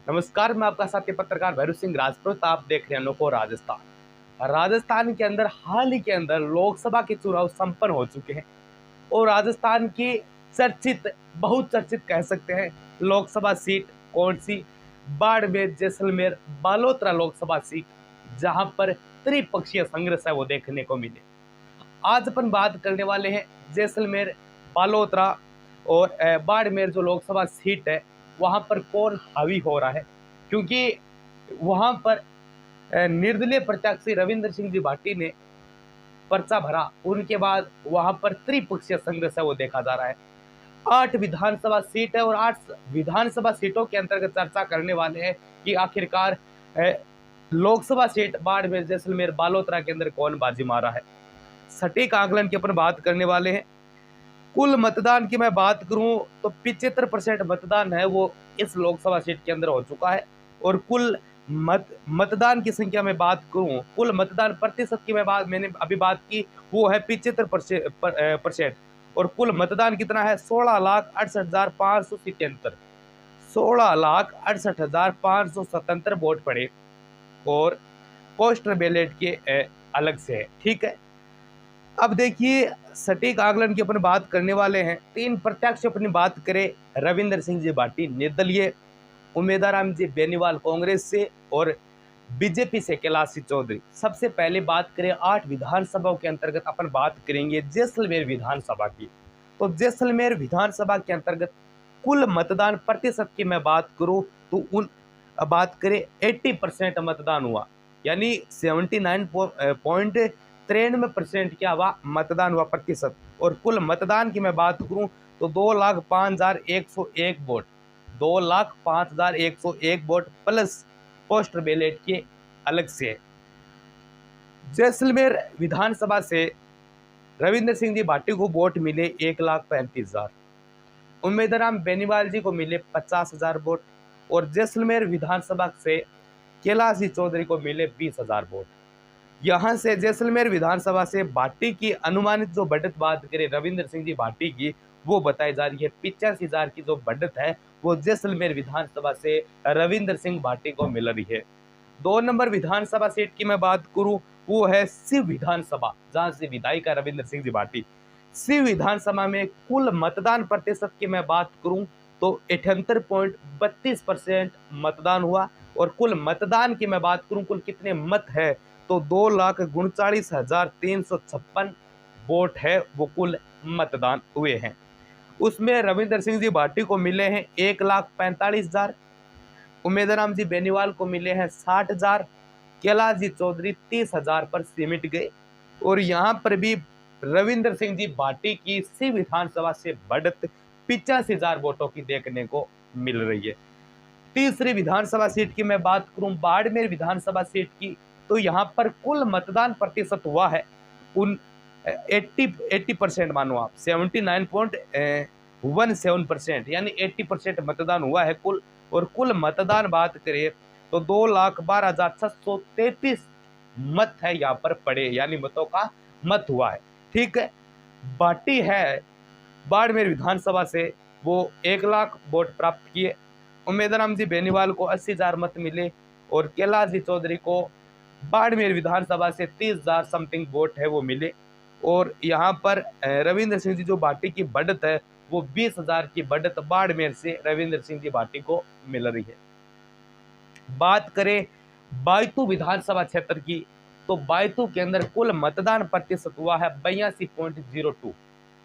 नमस्कार, मैं आपका साथी पत्रकार भैरू सिंह राजपूत। आप देख रहे हैं अनोखो राजस्थान। राजस्थान के अंदर हाल ही के अंदर लोकसभा के चुनाव संपन्न हो चुके हैं और राजस्थान की चर्चित, बहुचर्चित कह सकते हैं लोकसभा सीट कौन सी? बाड़मेर, जैसलमेर, बालोतरा लोकसभा सीट, जहां पर त्रिपक्षीय संघर्ष है वो देखने को मिले। आज अपन बात करने वाले हैं जैसलमेर, बालोतरा और बाड़मेर जो लोकसभा सीट है वहां पर कौन हावी हो रहा है, क्योंकि वहां पर निर्दलीय प्रत्याशी रविंद्र सिंह जी भाटी ने पर्चा भरा। उनके बाद वहां पर त्रिपक्षीय संघर्ष है वो देखा जा रहा है। 8 विधानसभा सीट है और 8 विधानसभा सीटों के अंतर्गत चर्चा करने वाले हैं कि आखिरकार लोकसभा सीट बाड़मेर, जैसलमेर, बालोतरा के अंदर कौन बाजी मारा है। सटीक आकलन की अपन बात करने वाले हैं। कुल मतदान की मैं बात करूं तो 75% मतदान है वो इस लोकसभा सीट के अंदर हो चुका है। और कुल मतदान की संख्या में बात करूं, कुल मतदान प्रतिशत की मैंने अभी बात की, वो है 75%। और कुल मतदान कितना है? 16,68,577। 16,68,577 वोट पड़े और पोस्टल बैलेट के अलग से है। ठीक है, अब देखिए सटीक आकलन की अपन बात करने वाले हैं। 3 प्रत्याशी अपनी बात करें, रविंद्र सिंह जी भाटी निर्दलीय, उमेदराम जी बेनीवाल कांग्रेस से और बीजेपी से कैलाश चौधरी। सबसे पहले बात करें 8 विधानसभाओं के अंतर्गत अपन बात करेंगे जैसलमेर विधानसभा की। तो जैसलमेर विधानसभा के अंतर्गत कुल मतदान प्रतिशत की मैं बात करूं तो बात करें 80% मतदान हुआ, यानी 79.93% क्या हुआ? मतदान हुआ प्रतिशत। और कुल मतदान की मैं बात करूं तो 2,05,101 vote, 2,05,101 vote plus postal ballot के अलग से। जैसलमेर विधानसभा से रविंद्र सिंह जी भाटी को वोट मिले 1,35,000, उमेदराम बेनीवाल जी को मिले 50,000 वोट और जैसलमेर विधानसभा से कैलाश चौधरी को मिले 20,000 वोट। यहां से जैसलमेर विधानसभा से भाटी की अनुमानित जो बढ़त बात करें रविंद्र सिंह जी भाटी की, वो बताई जा रही है 85,000 की जो बढ़त है वो जैसलमेर विधानसभा से रविंद्र सिंह भाटी को मिल रही है। 2 नंबर विधानसभा सीट की मैं बात करूं वो है शिव विधानसभा, जहां से विधायिका रविंद्र सिंह जी भाटी। शिव विधानसभा में कुल मतदान प्रतिशत की मैं बात करूं तो 78.32% मतदान हुआ। और कुल मतदान की मैं बात करूं, कुल कितने मत है तो 2,39,356 वोट है वो कुल मतदान हुए हैं। उसमें रविंद्र सिंह जी भाटी को मिले हैं 1,45,000, उमेदराम जी बेनीवाल को मिले हैं 60,000, कैलाश जी चौधरी 30,000 पर सिमट गए। और यहाँ पर भी रविंद्र सिंह जी भाटी की इसी विधानसभा से बढ़त 85,000 वोटों की देखने को मिल रही है। तीसरी विधानसभा सीट की मैं बात करूं, बाड़मेर विधानसभा सीट की, तो यहाँ पर कुल मतदान प्रतिशत हुआ है उन 80% मानो आप 79.17%, यानी 80% मतदान हुआ है कुल। और कुल मतदान बात करें तो 2,12,633 मत है यहाँ पर पड़े, यानी मतों का मत हुआ है। ठीक है, भाटी है बाड़मेर विधानसभा से वो 1,00,000 वोट प्राप्त किए, उमेदराम जी बेनीवाल को 80,000 मत मिले और कैलाश जी चौधरी को बाड़मेर विधानसभा से 30,000 समथिंग वोट है वो मिले। और यहाँ पर रविंद्र सिंह जी जो भाटी की बढ़त है वो 20,000 की बढ़त बाड़मेर से रविंद्र सिंह जी भाटी को मिल रही है। बात करें बायतू विधानसभा क्षेत्र की, तो बायतू के अंदर कुल मतदान प्रतिशत हुआ है 82.02,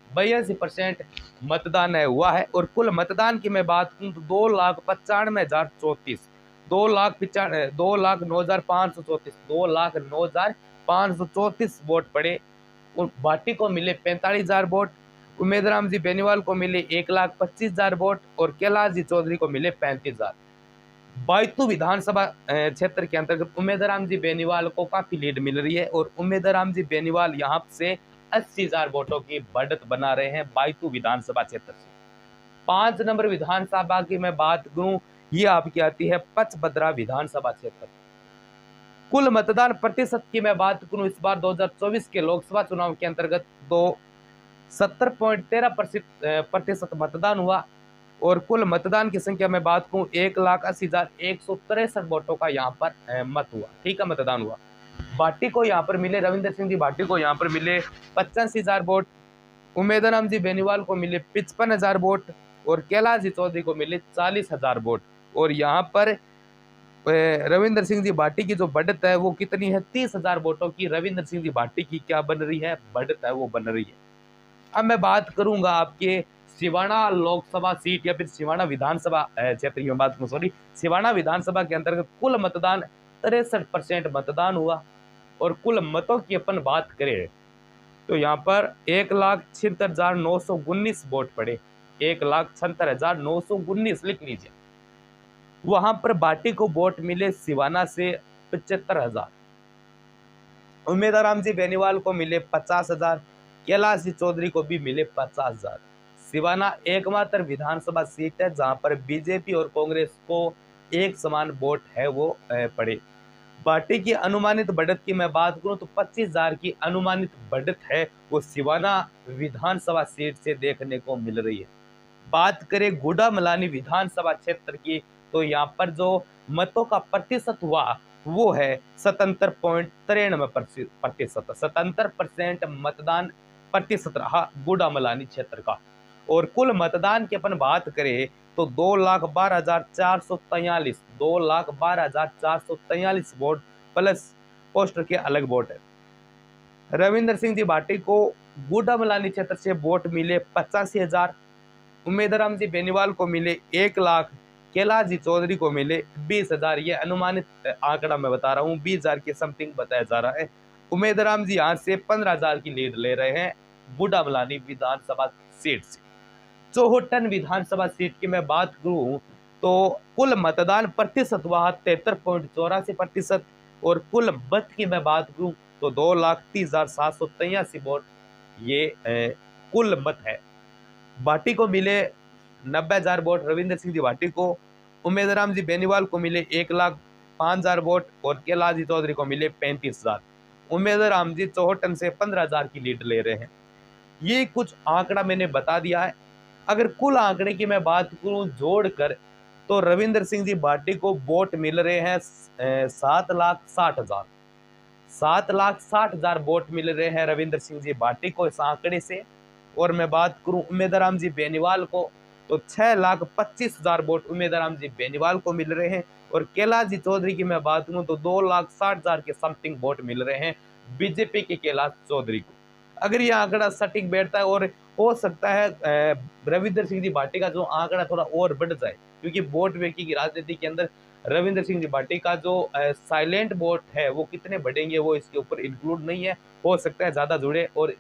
82% मतदान हुआ है। और कुल मतदान की मैं बात करूं तो 2,95,034, 2,09,534, 2,09,534 वोट पड़े। भाटी को मिले 45,000 वोट, उमेदराम जी बेनीवाल को मिले 1,25,000 वोट और कैलाश जी चौधरी को मिले 35,000। बायतू विधानसभा क्षेत्र के अंतर्गत उमेदराम जी बेनीवाल को काफी लीड मिल रही है और उमेदराम जी बेनीवाल यहाँ से 80,000 वोटों की बढ़त बना रहे हैं बायतू विधानसभा क्षेत्र से। 5 नंबर विधानसभा की मैं बात करूं, ये आपकी आती है पचबदरा विधानसभा क्षेत्र। कुल मतदान प्रतिशत की मैं बात करूं इस बार 2024 के लोकसभा चुनाव के अंतर्गत तो 70.13% मतदान हुआ। और कुल मतदान की संख्या में बात करूँ 1,80,163 वोटों का यहाँ पर मत हुआ, ठीक है, मतदान हुआ। भाटी को यहाँ पर मिले, रविंदर सिंह जी भाटी को यहाँ पर मिले 85,000 वोट, उमेदराम जी बेनीवाल को मिले 55,000 वोट और कैलाश जी चौधरी को मिले 40,000 वोट। और यहाँ पर रविंदर सिंह जी भाटी की जो बढ़त है वो कितनी है, 30,000 वोटों की रविंदर सिंह जी भाटी की क्या बन रही है, बढ़त है वो बन रही है। अब मैं बात करूंगा आपके सिवाना लोकसभा सीट या फिर सिवाना विधानसभा क्षेत्र की बात करूं, सॉरी, सिवाना विधानसभा के अंतर्गत कुल मतदान 63% मतदान हुआ। और कुल मतों की अपन बात करें तो यहाँ पर 1,76,919 वोट पड़े, 1,76,919 लिख लीजिए। वहां पर भाटी को वोट मिले सिवाना से 75,000, उमेदराम जी बेनीवाल को मिले 50,000, कैलाश जी चौधरी को भी मिले 50,000। सिवाना एकमात्र विधानसभा सीट है जहां पर बीजेपी और कांग्रेस को एक समान वोट है वो पड़े। पार्टी की अनुमानित बढ़त की मैं बात करूं तो 25,000 की अनुमानित बढ़त है वो सिवाना विधानसभा सीट से देखने को मिल रही है। बात करें गुड़ामलानी विधानसभा क्षेत्र की तो यहाँ पर जो मतों का प्रतिशत हुआ वो है 77.93%, 77% मतदान प्रतिशत रहा गुड़ामलानी क्षेत्र का। और कुल मतदान की अपन बात करें तो 2,12,443, 2,12,443 वोट प्लस पोस्टर के अलग वोट है। रविंदर सिंह जी भाटी को गुड़ामलानी क्षेत्र से वोट मिले 85,000, उमेदराम जी बेनीवाल को मिले 1,00,000, कैलाश जी चौधरी को मिले 20,000। ये अनुमानित आंकड़ा मैं बता रहा हूँ, 20,000 के समथिंग बताया जा रहा है। उमेदराम जी यहाँ से 15,000 की लीड ले रहे हैं गुड़ामलानी विधानसभा सीट से। चौहटन विधानसभा सीट की मैं बात करूं तो कुल मतदान प्रतिशत हुआ 73.84%। और कुल मत की मैं बात करूं तो 2,30,783 वोट ये कुल मत है। भाटी को मिले 90,000 वोट, रविंदर सिंह जी भाटी को। उमेदराम जी बेनीवाल को मिले 1,05,000 वोट और कैलाश जी चौधरी को मिले 35,000। उमेदराम जी चौहटन से 15,000 की लीड ले रहे हैं। ये कुछ आंकड़ा मैंने बता दिया है। अगर कुल आंकड़े की मैं बात करूं जोड़कर तो रविंदर सिंह जी भाटी को वोट मिल रहे हैं 7,60,000, 7,60,000 वोट मिल रहे हैं रविंदर सिंह जी भाटी को इस आंकड़े से। और मैं बात करूं उमेदराम जी बेनीवाल को तो 6,25,000 वोट उमेदराम जी बेनीवाल को मिल रहे हैं। और कैलाश जी चौधरी की मैं बात करूं तो 2,60,000 के समथिंग वोट मिल रहे हैं बीजेपी के कैलाश चौधरी को। अगर ये आंकड़ा सटीक बैठता है और हो सकता है रविंदर सिंह जी भाटी का जो आंकड़ा थोड़ा और बढ़ जाए, क्योंकि वोट बैंक की राजनीति के अंदर रविंदर सिंह जी भाटी का जो साइलेंट वोट है वो कितने बढ़ेंगे वो इसके ऊपर इंक्लूड नहीं है। हो सकता है ज्यादा जुड़े और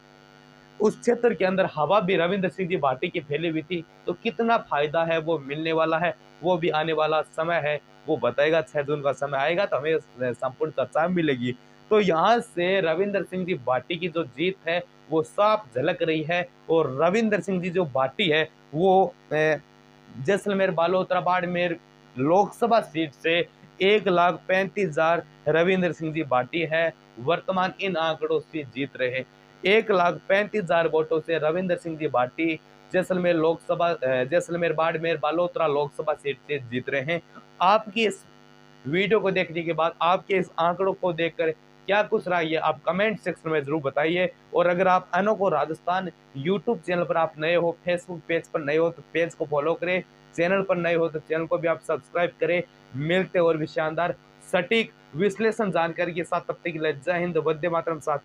उस क्षेत्र के अंदर हवा भी रविंदर सिंह जी भाटी की फैली हुई थी, तो कितना फायदा है वो मिलने वाला है वो भी आने वाला समय है वो बताएगा। 6 जून का समय आएगा तो हमें संपूर्ण चर्चा मिलेगी। तो यहाँ से रविंदर सिंह जी भाटी की जो जीत है वो साफ झलक रही है। और रविंदर सिंह जी जो भाटी है वो जैसलमेर बालोतरा बाड़मेर लोकसभा सीट से 1,35,000 रविंदर सिंह जी भाटी है वर्तमान इन आंकड़ों से जीत रहे हैं। 1,35,000 वोटों से रविंदर सिंह जी भाटी जैसलमेर लोकसभा जैसलमेर बाड़मेर बालोतरा लोकसभा सीट से जीत रहे हैं। आपकी इस वीडियो को देखने के बाद आपके इस आंकड़ों को देखकर क्या कुछ राय है आप कमेंट सेक्शन में जरूर बताइए। और अगर आप अनोखो राजस्थान यूट्यूब चैनल पर आप नए हो, फेसबुक पेज पर नए हो तो पेज को फॉलो करें, चैनल पर नए हो तो चैनल को भी आप सब्सक्राइब करें। मिलते और भी शानदार सटीक विश्लेषण जानकारी के साथ, तब तक के लिए जय हिंद, वंदे मातरम साथियों।